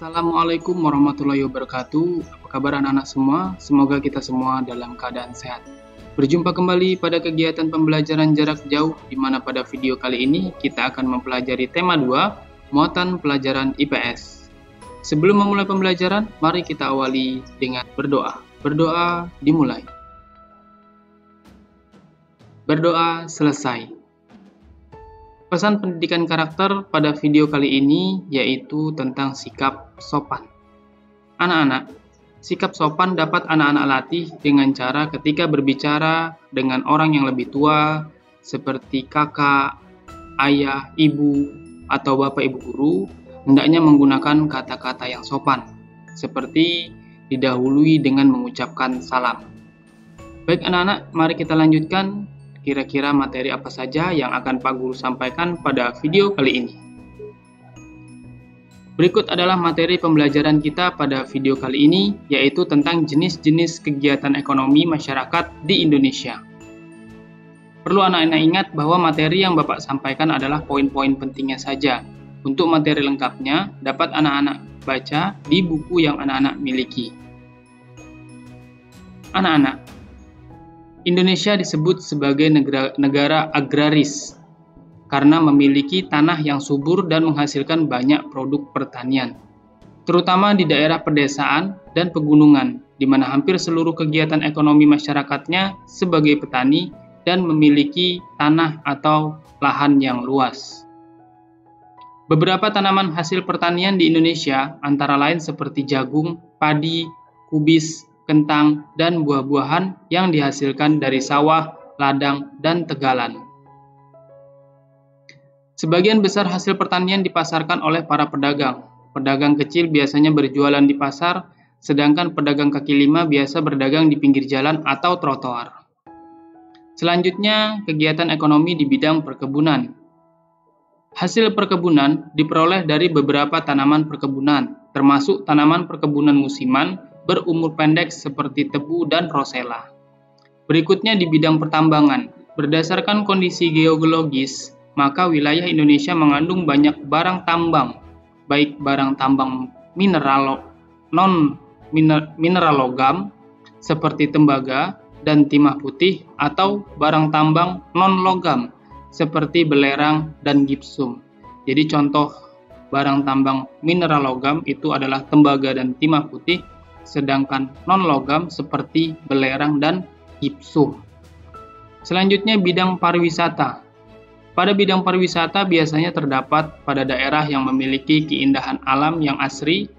Assalamualaikum warahmatullahi wabarakatuh. Apa kabar anak-anak semua? Semoga kita semua dalam keadaan sehat. Berjumpa kembali pada kegiatan pembelajaran jarak jauh, di mana pada video kali ini kita akan mempelajari tema 2, muatan pelajaran IPS. Sebelum memulai pembelajaran, mari kita awali dengan berdoa. Berdoa dimulai. Berdoa selesai. Pesan pendidikan karakter pada video kali ini yaitu tentang sikap sopan. Anak-anak, sikap sopan dapat anak-anak latih dengan cara ketika berbicara dengan orang yang lebih tua, seperti kakak, ayah, ibu, atau bapak ibu guru, hendaknya menggunakan kata-kata yang sopan, seperti didahului dengan mengucapkan salam. Baik anak-anak, mari kita lanjutkan. Kira-kira materi apa saja yang akan Pak Guru sampaikan pada video kali ini. Berikut adalah materi pembelajaran kita pada video kali ini, yaitu tentang jenis-jenis kegiatan ekonomi masyarakat di Indonesia. Perlu anak-anak ingat bahwa materi yang Bapak sampaikan adalah poin-poin pentingnya saja. Untuk materi lengkapnya, dapat anak-anak baca di buku yang anak-anak miliki. Anak-anak, Indonesia disebut sebagai negara agraris karena memiliki tanah yang subur dan menghasilkan banyak produk pertanian, terutama di daerah pedesaan dan pegunungan, di mana hampir seluruh kegiatan ekonomi masyarakatnya sebagai petani dan memiliki tanah atau lahan yang luas. Beberapa tanaman hasil pertanian di Indonesia antara lain seperti jagung, padi, kubis, kentang, dan buah-buahan yang dihasilkan dari sawah, ladang, dan tegalan. Sebagian besar hasil pertanian dipasarkan oleh para pedagang. Pedagang kecil biasanya berjualan di pasar, sedangkan pedagang kaki lima biasa berdagang di pinggir jalan atau trotoar. Selanjutnya, kegiatan ekonomi di bidang perkebunan. Hasil perkebunan diperoleh dari beberapa tanaman perkebunan, termasuk tanaman perkebunan musiman, berumur pendek seperti tebu dan rosella. Berikutnya di bidang pertambangan. Berdasarkan kondisi geologis, maka wilayah Indonesia mengandung banyak barang tambang, baik barang tambang non-mineral logam seperti tembaga dan timah putih, atau barang tambang non-logam seperti belerang dan gipsum. Jadi contoh barang tambang mineral logam itu adalah tembaga dan timah putih, sedangkan non-logam seperti belerang dan gipsum. Selanjutnya bidang pariwisata. Pada bidang pariwisata biasanya terdapat pada daerah yang memiliki keindahan alam yang asri.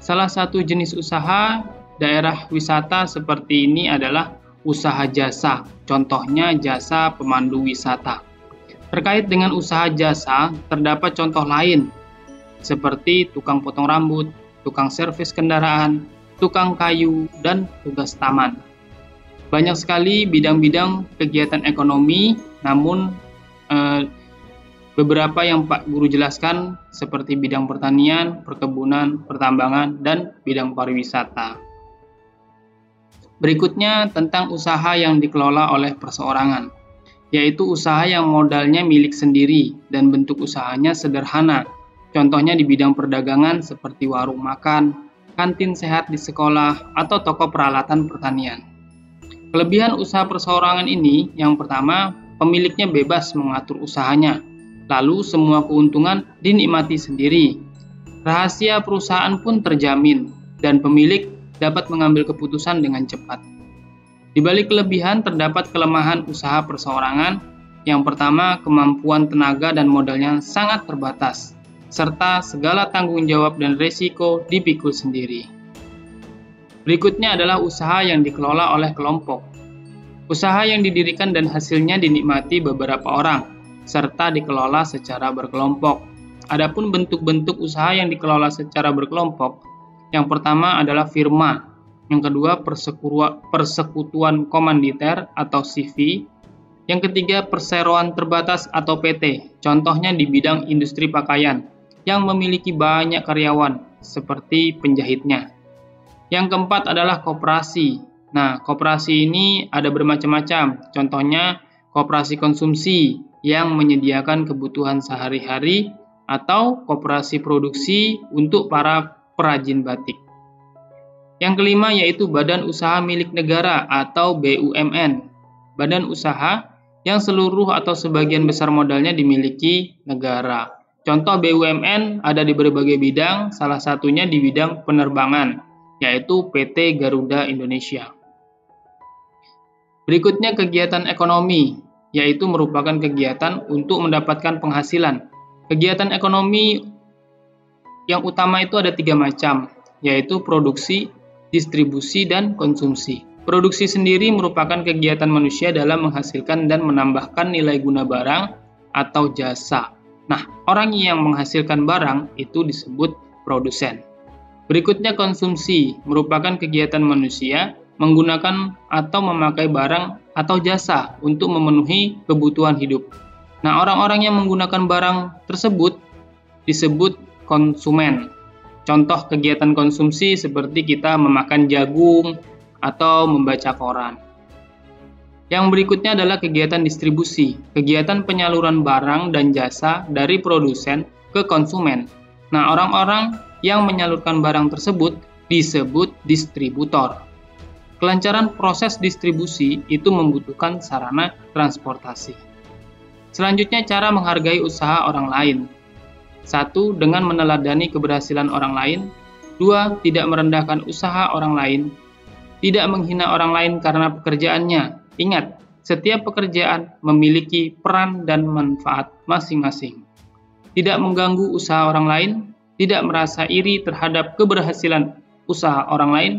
Salah satu jenis usaha daerah wisata seperti ini adalah usaha jasa. Contohnya jasa pemandu wisata. Terkait dengan usaha jasa, terdapat contoh lain seperti tukang potong rambut, tukang servis kendaraan, tukang kayu, dan tugas taman. Banyak sekali bidang-bidang kegiatan ekonomi, namun beberapa yang Pak Guru jelaskan seperti bidang pertanian, perkebunan, pertambangan, dan bidang pariwisata. Berikutnya tentang usaha yang dikelola oleh perseorangan, yaitu usaha yang modalnya milik sendiri dan bentuk usahanya sederhana. Contohnya di bidang perdagangan seperti warung makan, kantin sehat di sekolah, atau toko peralatan pertanian. Kelebihan usaha perseorangan ini, yang pertama, pemiliknya bebas mengatur usahanya, lalu semua keuntungan dinikmati sendiri. Rahasia perusahaan pun terjamin, dan pemilik dapat mengambil keputusan dengan cepat. Di balik kelebihan terdapat kelemahan usaha perseorangan. Yang pertama, kemampuan tenaga dan modalnya sangat terbatas, serta segala tanggung jawab dan resiko dipikul sendiri. Berikutnya adalah usaha yang dikelola oleh kelompok. Usaha yang didirikan dan hasilnya dinikmati beberapa orang, serta dikelola secara berkelompok. Adapun bentuk-bentuk usaha yang dikelola secara berkelompok, yang pertama adalah firma, yang kedua persekutuan komanditer atau CV, yang ketiga perseroan terbatas atau PT, contohnya di bidang industri pakaian, yang memiliki banyak karyawan, seperti penjahitnya. Yang keempat adalah koperasi. Nah, koperasi ini ada bermacam-macam. Contohnya, koperasi konsumsi yang menyediakan kebutuhan sehari-hari, atau koperasi produksi untuk para perajin batik. Yang kelima yaitu badan usaha milik negara atau BUMN, badan usaha yang seluruh atau sebagian besar modalnya dimiliki negara. Contoh BUMN ada di berbagai bidang, salah satunya di bidang penerbangan, yaitu PT Garuda Indonesia. Berikutnya kegiatan ekonomi, yaitu merupakan kegiatan untuk mendapatkan penghasilan. Kegiatan ekonomi yang utama itu ada 3 macam, yaitu produksi, distribusi, dan konsumsi. Produksi sendiri merupakan kegiatan manusia dalam menghasilkan dan menambahkan nilai guna barang atau jasa. Nah, orang yang menghasilkan barang itu disebut produsen. Berikutnya konsumsi, merupakan kegiatan manusia menggunakan atau memakai barang atau jasa untuk memenuhi kebutuhan hidup. Nah, orang-orang yang menggunakan barang tersebut disebut konsumen. Contoh kegiatan konsumsi seperti kita memakan jagung atau membaca koran. Yang berikutnya adalah kegiatan distribusi, kegiatan penyaluran barang dan jasa dari produsen ke konsumen. Nah, orang-orang yang menyalurkan barang tersebut disebut distributor. Kelancaran proses distribusi itu membutuhkan sarana transportasi. Selanjutnya, cara menghargai usaha orang lain. 1. Dengan meneladani keberhasilan orang lain. 2. Tidak merendahkan usaha orang lain. Tidak menghina orang lain karena pekerjaannya. Ingat, setiap pekerjaan memiliki peran dan manfaat masing-masing. Tidak mengganggu usaha orang lain. Tidak merasa iri terhadap keberhasilan usaha orang lain.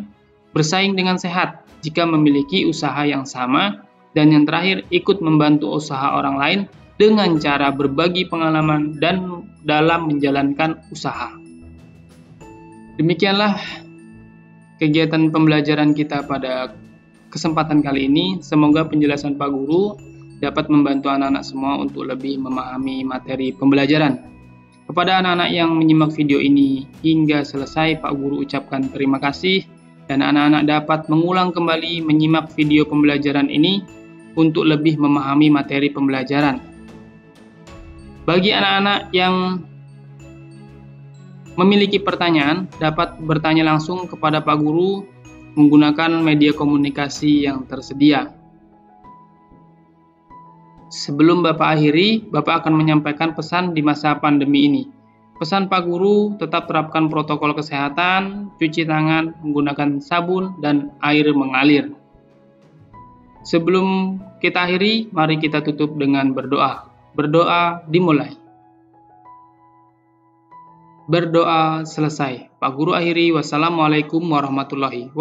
Bersaing dengan sehat jika memiliki usaha yang sama. Dan yang terakhir, ikut membantu usaha orang lain dengan cara berbagi pengalaman dan dalam menjalankan usaha. Demikianlah kegiatan pembelajaran kita pada kesempatan kali ini. Semoga penjelasan Pak Guru dapat membantu anak-anak semua untuk lebih memahami materi pembelajaran. Kepada anak-anak yang menyimak video ini hingga selesai, Pak Guru ucapkan terima kasih dan anak-anak dapat mengulang kembali menyimak video pembelajaran ini untuk lebih memahami materi pembelajaran. Bagi anak-anak yang memiliki pertanyaan, dapat bertanya langsung kepada Pak Guru menggunakan media komunikasi yang tersedia. Sebelum Bapak akhiri, Bapak akan menyampaikan pesan di masa pandemi ini. Pesan Pak Guru, tetap terapkan protokol kesehatan, cuci tangan, menggunakan sabun, dan air mengalir. Sebelum kita akhiri, mari kita tutup dengan berdoa. Berdoa dimulai. Berdoa selesai. Pak Guru akhiri. Wassalamualaikum warahmatullahi wabarakatuh.